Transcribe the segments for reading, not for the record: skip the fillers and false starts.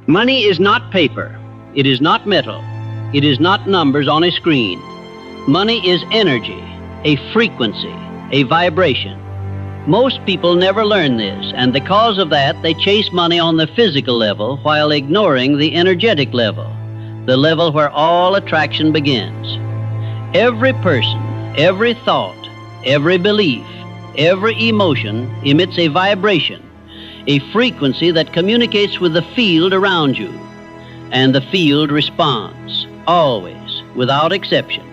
Money is not paper. It is not metal. It is not numbers on a screen. Money is energy, a frequency, a vibration. Most people never learn this, and because of that, they chase money on the physical level while ignoring the energetic level, the level where all attraction begins. Every person, every thought, every belief, every emotion emits a vibration, a frequency that communicates with the field around you, and the field responds, always, without exception.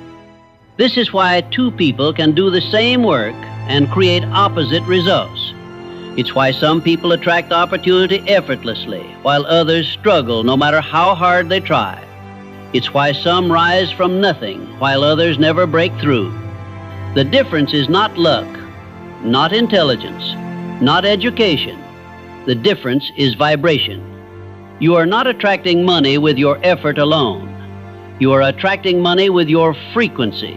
This is why two people can do the same work and create opposite results. It's why some people attract opportunity effortlessly, while others struggle no matter how hard they try. It's why some rise from nothing, while others never break through. The difference is not luck, not intelligence, not education. The difference is vibration. You are not attracting money with your effort alone. You are attracting money with your frequency,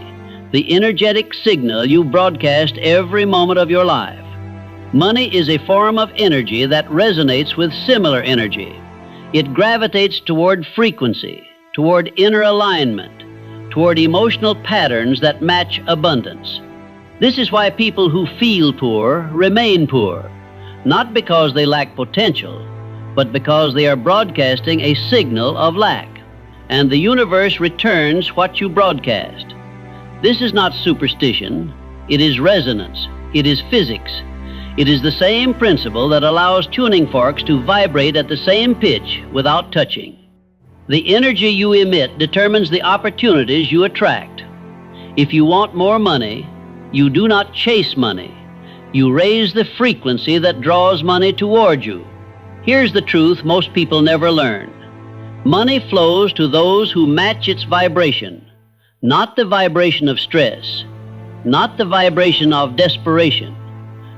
the energetic signal you broadcast every moment of your life. Money is a form of energy that resonates with similar energy. It gravitates toward frequency, toward inner alignment, toward emotional patterns that match abundance. This is why people who feel poor remain poor, not because they lack potential, but because they are broadcasting a signal of lack, and the universe returns what you broadcast. This is not superstition, it is resonance, it is physics. It is the same principle that allows tuning forks to vibrate at the same pitch without touching. The energy you emit determines the opportunities you attract. If you want more money, you do not chase money. You raise the frequency that draws money toward you. Here's the truth most people never learn. Money flows to those who match its vibration. Not the vibration of stress, not the vibration of desperation,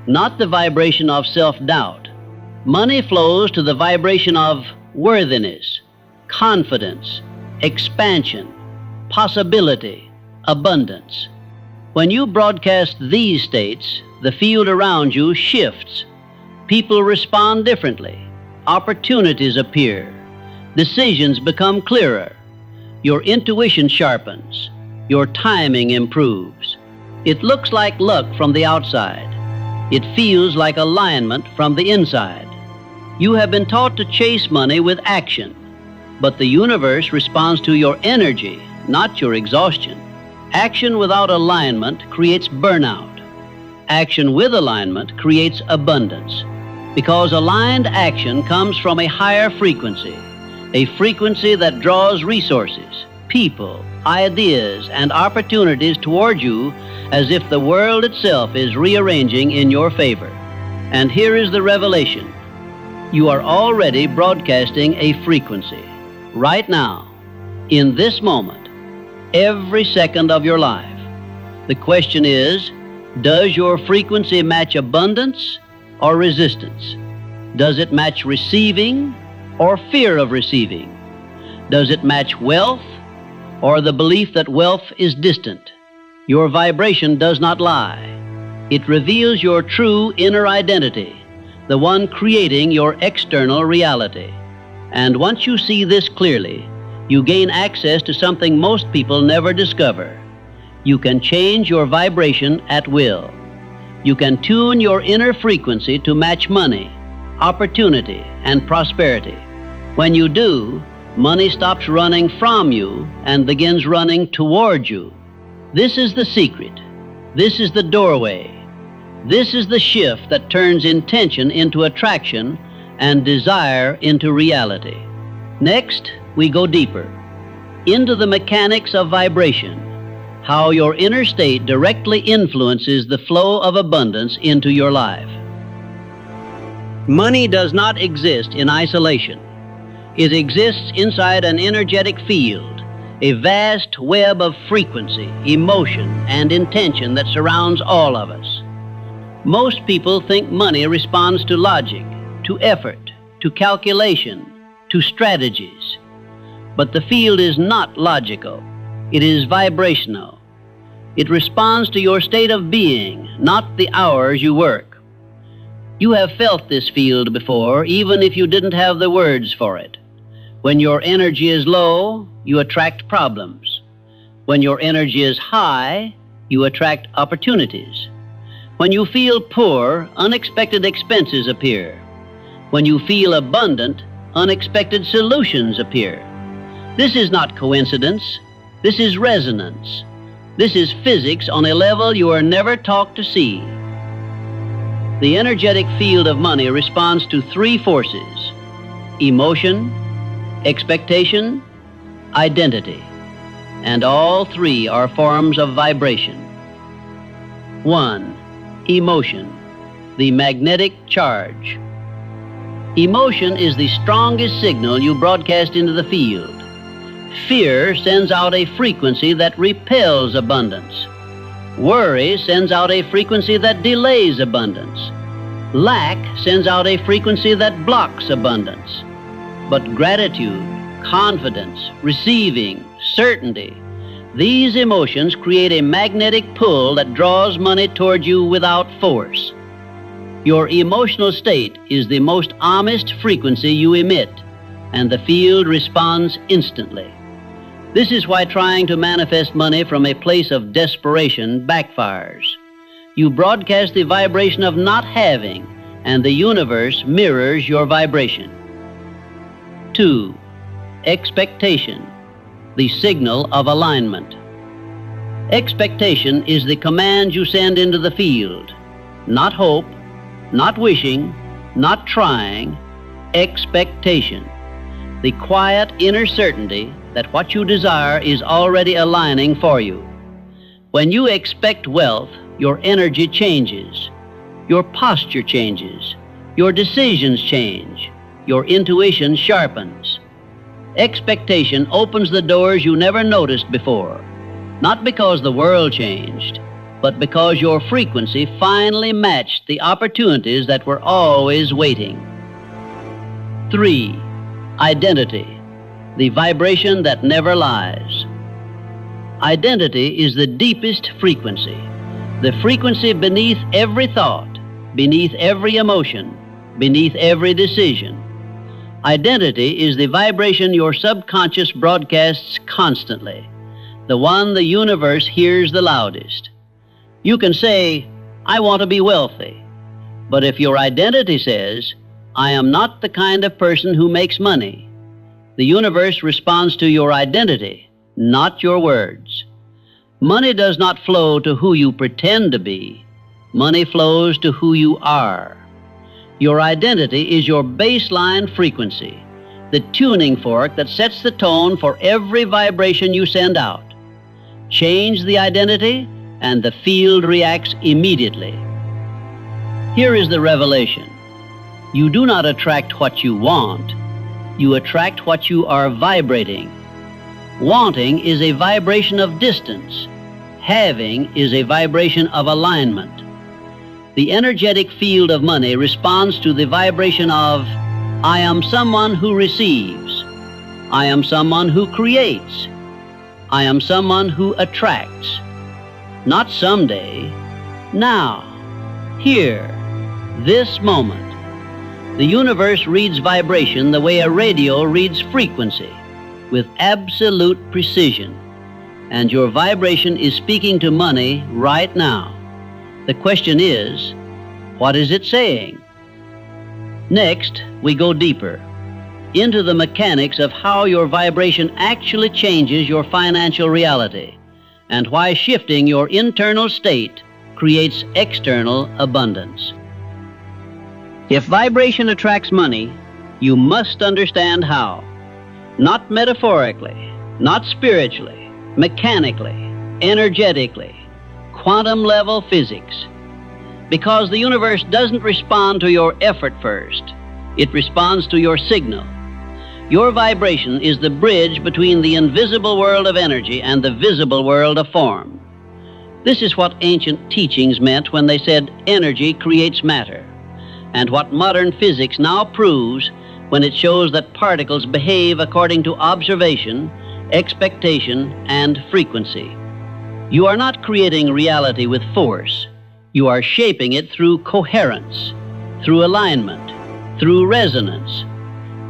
not the vibration of self-doubt. Money flows to the vibration of worthiness, confidence, expansion, possibility, abundance. When you broadcast these states, the field around you shifts. People respond differently. Opportunities appear. Decisions become clearer. Your intuition sharpens. Your timing improves. It looks like luck from the outside. It feels like alignment from the inside. You have been taught to chase money with action, but the universe responds to your energy, not your exhaustion. Action without alignment creates burnout. Action with alignment creates abundance, because aligned action comes from a higher frequency, a frequency that draws resources, people, ideas, and opportunities toward you as if the world itself is rearranging in your favor. And here is the revelation. You are already broadcasting a frequency, right now, in this moment, every second of your life. The question is, does your frequency match abundance or resistance? Does it match receiving or fear of receiving? Does it match wealth or the belief that wealth is distant? Your vibration does not lie. It reveals your true inner identity, the one creating your external reality. And once you see this clearly, you gain access to something most people never discover. You can change your vibration at will. You can tune your inner frequency to match money, opportunity, and prosperity. When you do, money stops running from you and begins running toward you. This is the secret. This is the doorway. This is the shift that turns intention into attraction and desire into reality. Next, we go deeper into the mechanics of vibration, how your inner state directly influences the flow of abundance into your life. Money does not exist in isolation. It exists inside an energetic field, a vast web of frequency, emotion, and intention that surrounds all of us. Most people think money responds to logic, to effort, to calculation, to strategies. But the field is not logical. It is vibrational. It responds to your state of being, not the hours you work. You have felt this field before, even if you didn't have the words for it. When your energy is low, you attract problems. When your energy is high, you attract opportunities. When you feel poor, unexpected expenses appear. When you feel abundant, unexpected solutions appear. This is not coincidence. This is resonance. This is physics on a level you are never taught to see. The energetic field of money responds to three forces: emotion, expectation, identity. And all three are forms of vibration. 1. Emotion, the magnetic charge. Emotion is the strongest signal you broadcast into the field. Fear sends out a frequency that repels abundance. Worry sends out a frequency that delays abundance. Lack sends out a frequency that blocks abundance. But gratitude, confidence, receiving, certainty, these emotions create a magnetic pull that draws money toward you without force. Your emotional state is the most honest frequency you emit, and the field responds instantly. This is why trying to manifest money from a place of desperation backfires. You broadcast the vibration of not having, and the universe mirrors your vibration. 2. Expectation, the signal of alignment. Expectation is the command you send into the field. Not hope, not wishing, not trying, expectation. The quiet inner certainty that what you desire is already aligning for you. When you expect wealth, your energy changes, your posture changes, your decisions change, your intuition sharpens. Expectation opens the doors you never noticed before, not because the world changed, but because your frequency finally matched the opportunities that were always waiting. 3. Identity, the vibration that never lies. Identity is the deepest frequency, the frequency beneath every thought, beneath every emotion, beneath every decision. Identity is the vibration your subconscious broadcasts constantly, the one the universe hears the loudest. You can say, "I want to be wealthy," but if your identity says, "I am not the kind of person who makes money," the universe responds to your identity, not your words. Money does not flow to who you pretend to be. Money flows to who you are. Your identity is your baseline frequency, the tuning fork that sets the tone for every vibration you send out. Change the identity, and the field reacts immediately. Here is the revelation. You do not attract what you want. You attract what you are vibrating. Wanting is a vibration of distance. Having is a vibration of alignment. The energetic field of money responds to the vibration of, "I am someone who receives. I am someone who creates. I am someone who attracts." Not someday, now, here, this moment. The universe reads vibration the way a radio reads frequency, with absolute precision. And your vibration is speaking to money right now. The question is, what is it saying? Next, we go deeper into the mechanics of how your vibration actually changes your financial reality, and why shifting your internal state creates external abundance. If vibration attracts money, you must understand how. Not metaphorically, not spiritually, mechanically, energetically, quantum-level physics. Because the universe doesn't respond to your effort first. It responds to your signal. Your vibration is the bridge between the invisible world of energy and the visible world of form. This is what ancient teachings meant when they said energy creates matter, and what modern physics now proves when it shows that particles behave according to observation, expectation, and frequency. You are not creating reality with force. You are shaping it through coherence, through alignment, through resonance.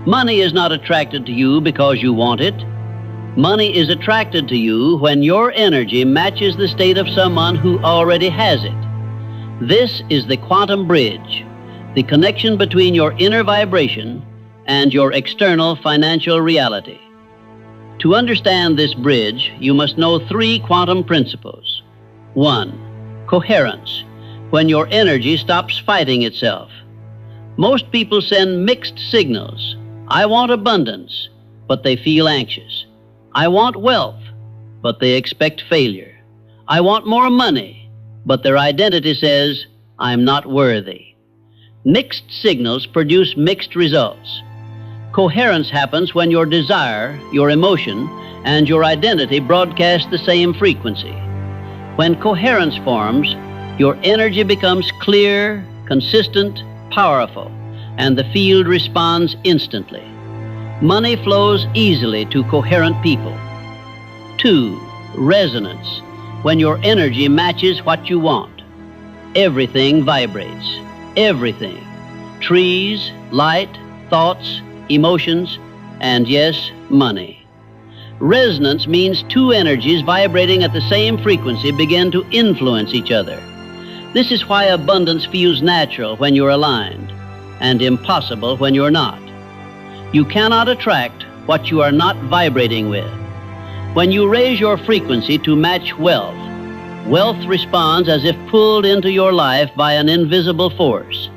Money is not attracted to you because you want it. Money is attracted to you when your energy matches the state of someone who already has it. This is the quantum bridge, the connection between your inner vibration and your external financial reality. To understand this bridge, you must know 3 quantum principles. 1. Coherence, when your energy stops fighting itself. Most people send mixed signals. I want abundance, but they feel anxious. I want wealth, but they expect failure. I want more money, but their identity says, I'm not worthy. Mixed signals produce mixed results. Coherence happens when your desire, your emotion, and your identity broadcast the same frequency. When coherence forms, your energy becomes clear, consistent, powerful, and the field responds instantly. Money flows easily to coherent people. 2. Resonance, when your energy matches what you want. Everything vibrates. Everything. Trees, light, thoughts, emotions, and yes, money. Resonance means 2 energies vibrating at the same frequency begin to influence each other. This is why abundance feels natural when you're aligned, and impossible when you're not. You cannot attract what you are not vibrating with. When you raise your frequency to match wealth, wealth responds as if pulled into your life by an invisible force.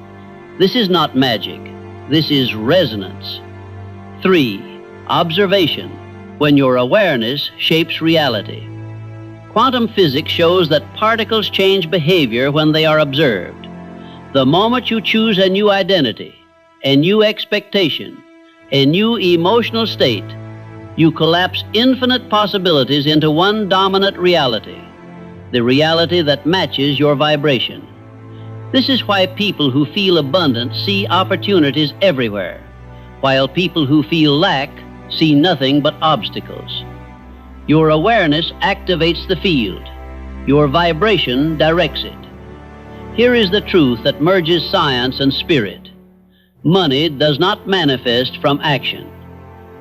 This is not magic. This is resonance. 3. Observation, when your awareness shapes reality. Quantum physics shows that particles change behavior when they are observed. The moment you choose a new identity, a new expectation, a new emotional state, you collapse infinite possibilities into one dominant reality, the reality that matches your vibration. This is why people who feel abundant see opportunities everywhere, while people who feel lack see nothing but obstacles. Your awareness activates the field. Your vibration directs it. Here is the truth that merges science and spirit. Money does not manifest from action.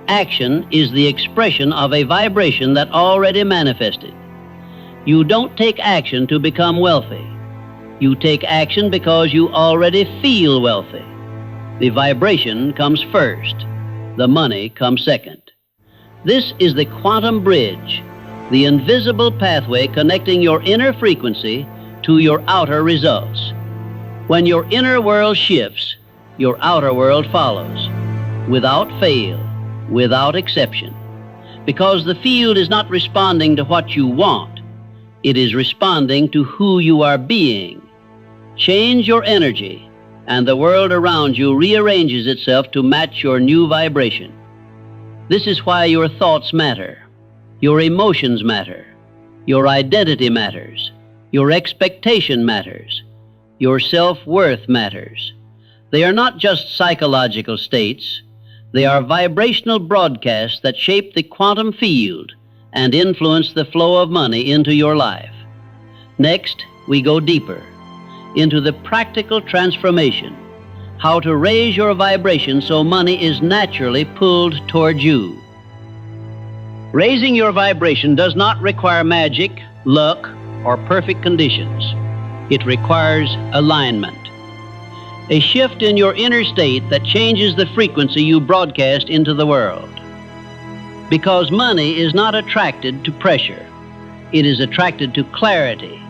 Action is the expression of a vibration that already manifested. You don't take action to become wealthy. You take action because you already feel wealthy. The vibration comes first. The money comes second. This is the quantum bridge, the invisible pathway connecting your inner frequency to your outer results. When your inner world shifts, your outer world follows, without fail, without exception. Because the field is not responding to what you want, it is responding to who you are being. Change your energy, and the world around you rearranges itself to match your new vibration. This is why your thoughts matter, your emotions matter, your identity matters, your expectation matters, your self-worth matters. They are not just psychological states. They are vibrational broadcasts that shape the quantum field and influence the flow of money into your life. Next, we go deeper into the practical transformation, how to raise your vibration so money is naturally pulled toward you. Raising your vibration does not require magic, luck, or perfect conditions. It requires alignment. A shift in your inner state that changes the frequency you broadcast into the world. Because money is not attracted to pressure. It is attracted to clarity,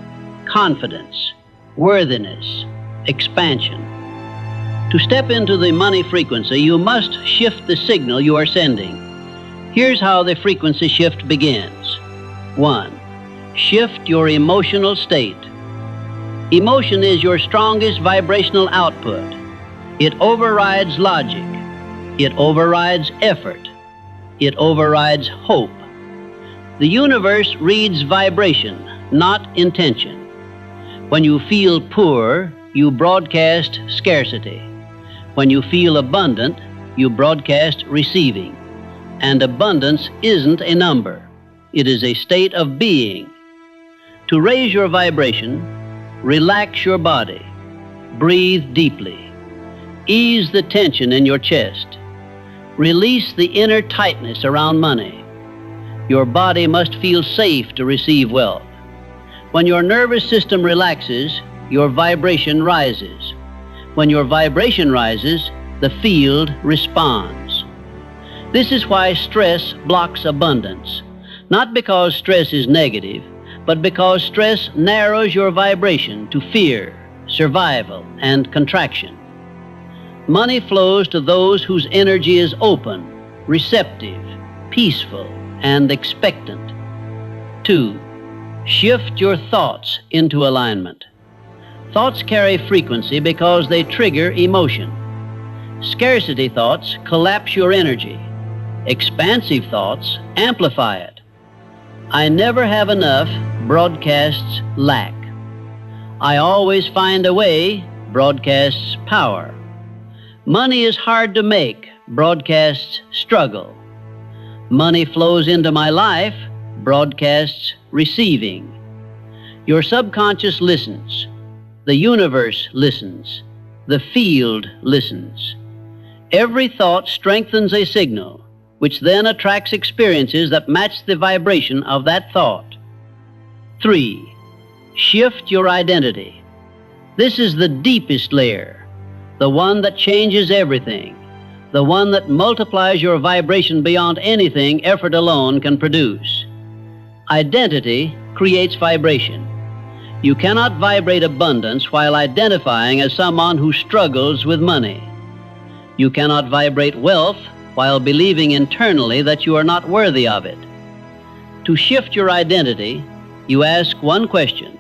confidence, worthiness, expansion. To step into the money frequency, you must shift the signal you are sending. Here's how the frequency shift begins. 1. Shift your emotional state. Emotion is your strongest vibrational output. It overrides logic. It overrides effort. It overrides hope. The universe reads vibration, not intention. When you feel poor, you broadcast scarcity. When you feel abundant, you broadcast receiving. And abundance isn't a number. It is a state of being. To raise your vibration, relax your body. Breathe deeply. Ease the tension in your chest. Release the inner tightness around money. Your body must feel safe to receive wealth. When your nervous system relaxes, your vibration rises. When your vibration rises, the field responds. This is why stress blocks abundance. Not because stress is negative, but because stress narrows your vibration to fear, survival, and contraction. Money flows to those whose energy is open, receptive, peaceful, and expectant. 2. Shift your thoughts into alignment. Thoughts carry frequency because they trigger emotion. Scarcity thoughts collapse your energy. Expansive thoughts amplify it. I never have enough broadcasts lack. I always find a way broadcasts power. Money is hard to make broadcasts struggle. Money flows into my life broadcasts receiving. Your subconscious listens. The universe listens. The field listens. Every thought strengthens a signal, which then attracts experiences that match the vibration of that thought. 3. Shift your identity. This is the deepest layer, the one that changes everything, the one that multiplies your vibration beyond anything effort alone can produce. Identity creates vibration. You cannot vibrate abundance while identifying as someone who struggles with money. You cannot vibrate wealth while believing internally that you are not worthy of it. To shift your identity, you ask one question: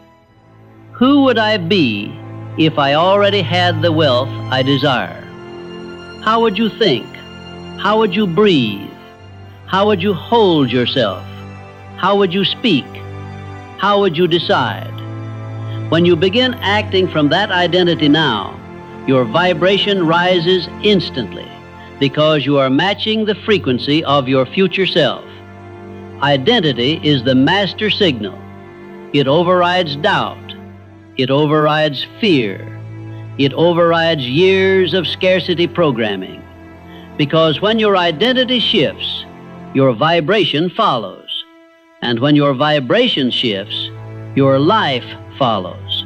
who would I be if I already had the wealth I desire? How would you think? How would you breathe? How would you hold yourself? How would you speak? How would you decide? When you begin acting from that identity now, your vibration rises instantly because you are matching the frequency of your future self. Identity is the master signal. It overrides doubt. It overrides fear. It overrides years of scarcity programming. Because when your identity shifts, your vibration follows. And when your vibration shifts, your life follows.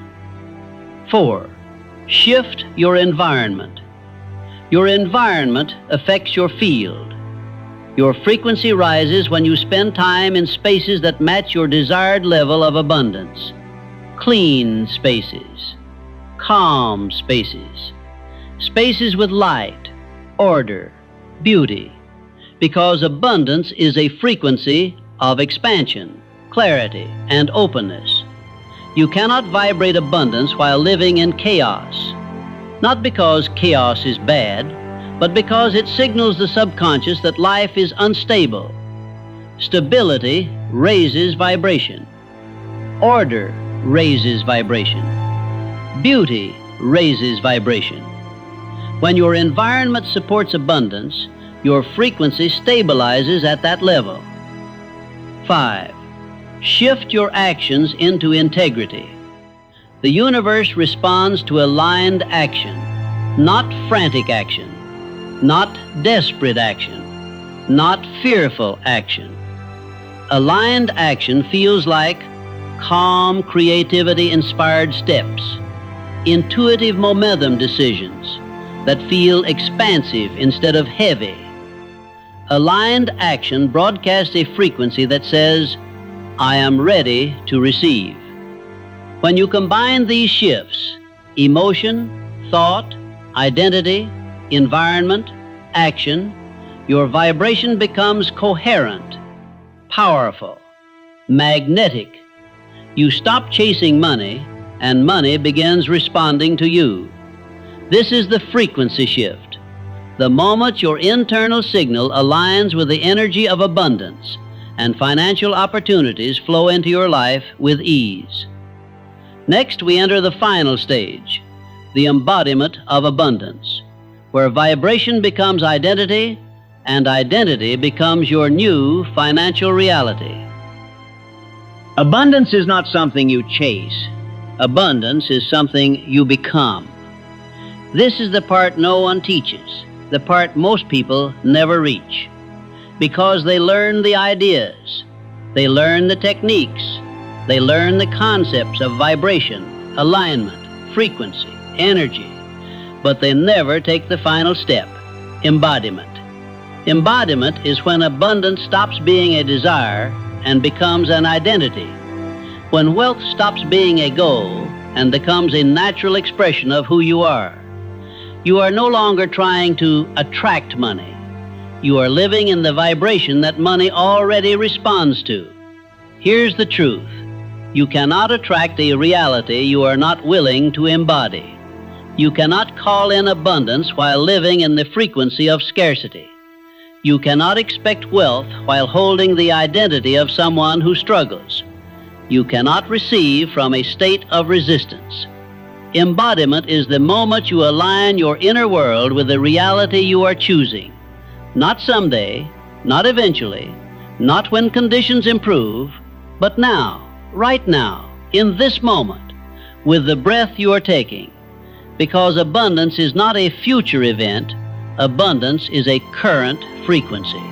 4. Shift your environment. Your environment affects your field. Your frequency rises when you spend time in spaces that match your desired level of abundance. Clean spaces, calm spaces, spaces with light, order, beauty, because abundance is a frequency of expansion, clarity, and openness. You cannot vibrate abundance while living in chaos, not because chaos is bad, but because it signals the subconscious that life is unstable. Stability raises vibration. Order raises vibration. Beauty raises vibration. When your environment supports abundance, your frequency stabilizes at that level. 5. Shift your actions into integrity. The universe responds to aligned action, not frantic action, not desperate action, not fearful action. Aligned action feels like calm, creativity-inspired steps, intuitive momentum decisions that feel expansive instead of heavy. Aligned action broadcasts a frequency that says, I am ready to receive. When you combine these shifts, emotion, thought, identity, environment, action, your vibration becomes coherent, powerful, magnetic. You stop chasing money, and money begins responding to you. This is the frequency shift. The moment your internal signal aligns with the energy of abundance, and financial opportunities flow into your life with ease. Next, we enter the final stage, the embodiment of abundance, where vibration becomes identity, and identity becomes your new financial reality. Abundance is not something you chase. Abundance is something you become. This is the part no one teaches, the part most people never reach, because they learn the ideas, they learn the techniques, they learn the concepts of vibration, alignment, frequency, energy, but they never take the final step, embodiment. Embodiment is when abundance stops being a desire and becomes an identity. When wealth stops being a goal and becomes a natural expression of who you are. You are no longer trying to attract money. You are living in the vibration that money already responds to. Here's the truth. You cannot attract a reality you are not willing to embody. You cannot call in abundance while living in the frequency of scarcity. You cannot expect wealth while holding the identity of someone who struggles. You cannot receive from a state of resistance. Embodiment is the moment you align your inner world with the reality you are choosing. Not someday, not eventually, not when conditions improve, but now, right now, in this moment, with the breath you are taking. Because abundance is not a future event, abundance is a current frequency.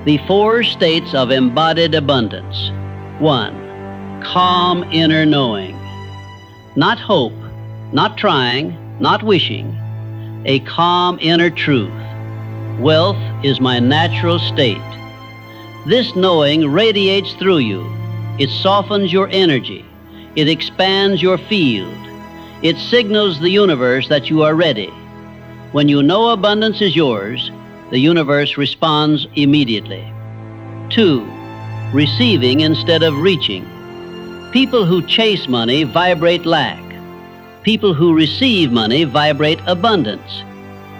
The 4 states of embodied abundance. 1. Calm inner knowing. Not hope, not trying, not wishing. A calm inner truth. Wealth is my natural state. This knowing radiates through you. It softens your energy. It expands your field. It signals the universe that you are ready. When you know abundance is yours, the universe responds immediately. 2. Receiving instead of reaching. People who chase money vibrate lack. People who receive money vibrate abundance.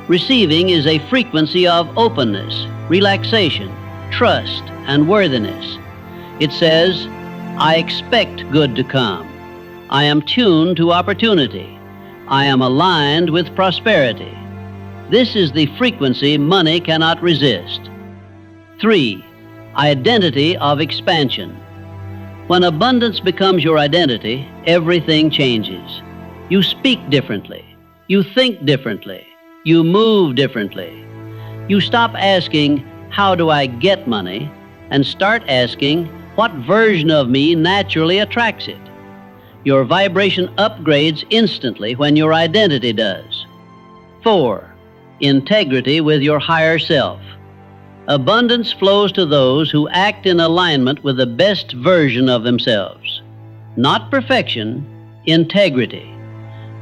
Receiving is a frequency of openness, relaxation, trust, and worthiness. It says, I expect good to come. I am tuned to opportunity. I am aligned with prosperity. This is the frequency money cannot resist. 3. Identity of expansion. When abundance becomes your identity, everything changes. You speak differently. You think differently. You move differently. You stop asking, how do I get money? And start asking, what version of me naturally attracts it? Your vibration upgrades instantly when your identity does. 4. Integrity with your higher self. Abundance flows to those who act in alignment with the best version of themselves. Not perfection, integrity.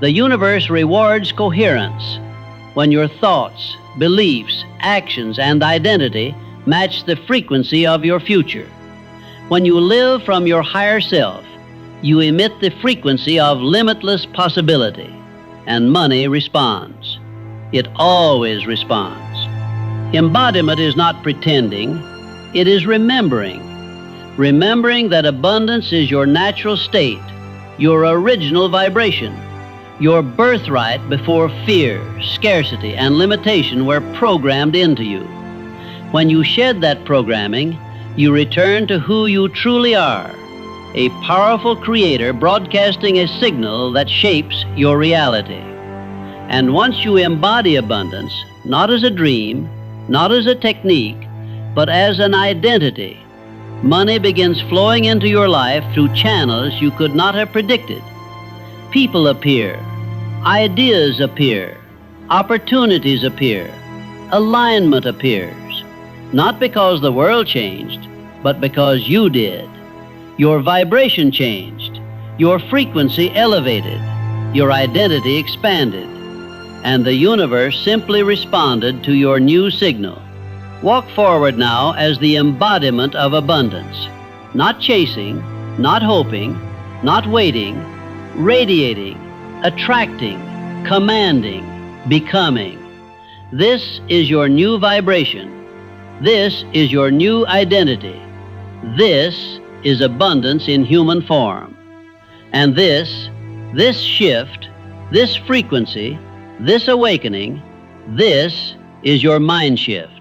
The universe rewards coherence. When your thoughts, beliefs, actions, and identity match the frequency of your future. When you live from your higher self, you emit the frequency of limitless possibility, and money responds. It always responds. Embodiment is not pretending, it is remembering. Remembering that abundance is your natural state, your original vibration, your birthright before fear, scarcity, and limitation were programmed into you. When you shed that programming, you return to who you truly are, a powerful creator broadcasting a signal that shapes your reality. And once you embody abundance, not as a dream, not as a technique, but as an identity, money begins flowing into your life through channels you could not have predicted. People appear, ideas appear, opportunities appear, alignment appears, not because the world changed, but because you did. Your vibration changed, your frequency elevated, your identity expanded, and the universe simply responded to your new signal. Walk forward now as the embodiment of abundance, not chasing, not hoping, not waiting, radiating, attracting, commanding, becoming. This is your new vibration. This is your new identity. This is abundance in human form. And this shift, this frequency, this awakening, this is your mind shift.